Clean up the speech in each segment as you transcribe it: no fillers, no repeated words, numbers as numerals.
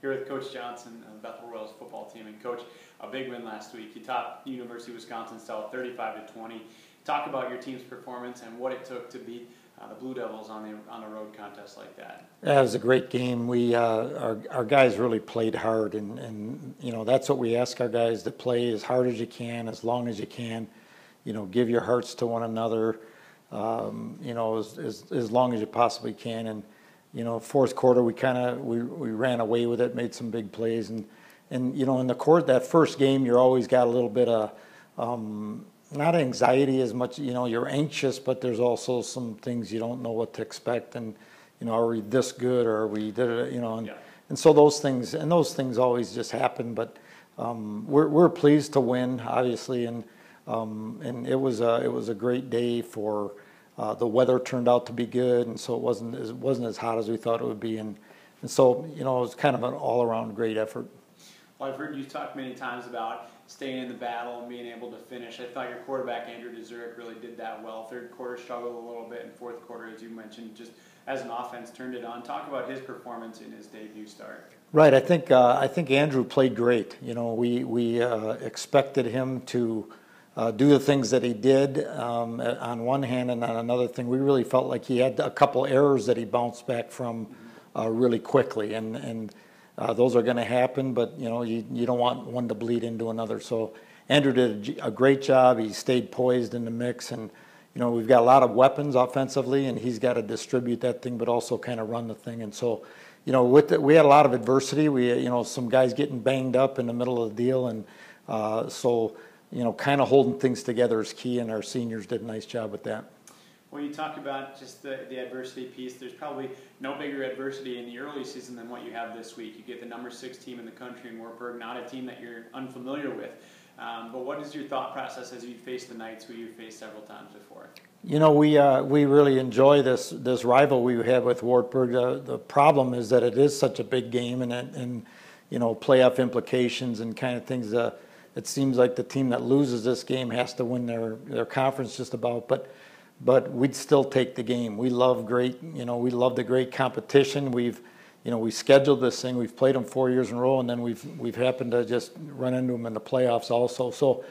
Here with Coach Johnson of the Bethel Royals football team. And Coach, a big win last week. You topped University of Wisconsin South 35-20. Talk about your team's performance and what it took to beat the Blue Devils on a road contest like that. Yeah, it was a great game. We our guys really played hard, and you know that's what we ask our guys to play as hard as you can, as long as you can. You know, give your hearts to one another. You know, as long as you possibly can. And you know, fourth quarter we ran away with it, made some big plays, and you know in that first game you're always got a little bit of not anxiety as much, you know, you're anxious, but there's also some things you don't know what to expect, and you know, are we this good or are we did it, you know, and so those things always just happen. But we're pleased to win, obviously, and it was a great day for the weather turned out to be good, and so it wasn't as hot as we thought it would be, and so you know it was kind of an all around great effort. Well, I've heard you talk many times about staying in the battle and being able to finish. I thought your quarterback, Andrew Dezurek, really did that well. Third quarter struggled a little bit, and fourth quarter, as you mentioned, just as an offense turned it on. Talk about his performance in his debut start. Right. I think Andrew played great. You know, we expected him to do the things that he did on one hand, and on another thing, we really felt like he had a couple errors that he bounced back from really quickly, and those are going to happen, but you know you don't want one to bleed into another. So Andrew did a great job. He stayed poised in the mix, and you know we've got a lot of weapons offensively, and he's got to distribute that thing, but also kind of run the thing. And so, you know, we had a lot of adversity. You know, some guys getting banged up in the middle of the deal, and so you know, kind of holding things together is key, and our seniors did a nice job with that. When you talk about just the adversity piece, there's probably no bigger adversity in the early season than what you have this week. You get the number 6 team in the country in Wartburg, not a team that you're unfamiliar with. But what is your thought process as you face the Knights, who you've faced several times before? You know, we really enjoy this rival we have with Wartburg. The problem is that it is such a big game, and you know, playoff implications and kind of things. It seems like the team that loses this game has to win their conference just about, but we'd still take the game. We love the great competition. We scheduled this thing. We've played them 4 years in a row, and then we've happened to just run into them in the playoffs also. So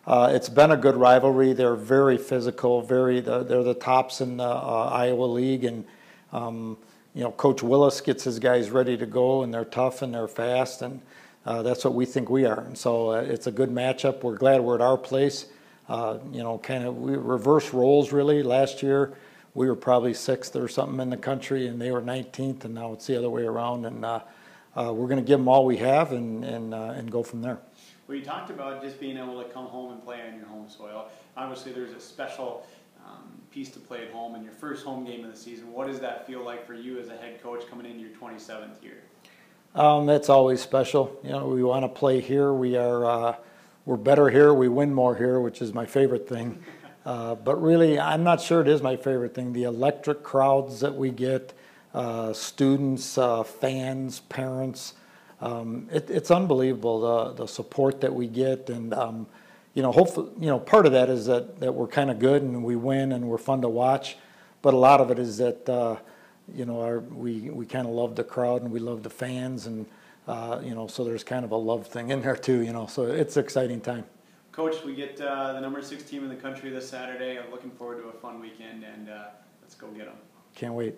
it's been a good rivalry. They're very physical. They're the tops in the Iowa League, and you know, Coach Willis gets his guys ready to go, and they're tough and they're fast, and that's what we think we are. And so it's a good matchup. We're glad we're at our place. You know, we reverse roles really. Last year we were probably 6th or something in the country, and they were 19th, and now it's the other way around. And we're going to give them all we have and go from there. Well, you talked about just being able to come home and play on your home soil. Obviously, there's a special piece to play at home in your first home game of the season. What does that feel like for you as a head coach coming into your 27th year? It's always special. You know, we want to play here. We're better here. We win more here, which is my favorite thing. But really, I'm not sure it is my favorite thing. The electric crowds that we get, students, fans, parents, it's unbelievable the support that we get. And you know, hopefully, you know, part of that is that we're kind of good and we win and we're fun to watch. But a lot of it is that you know, we kind of love the crowd and we love the fans, and you know, so there's kind of a love thing in there too, you know, so it's an exciting time. Coach, we get the number 6 team in the country this Saturday. I'm looking forward to a fun weekend, and let's go get them. Can't wait.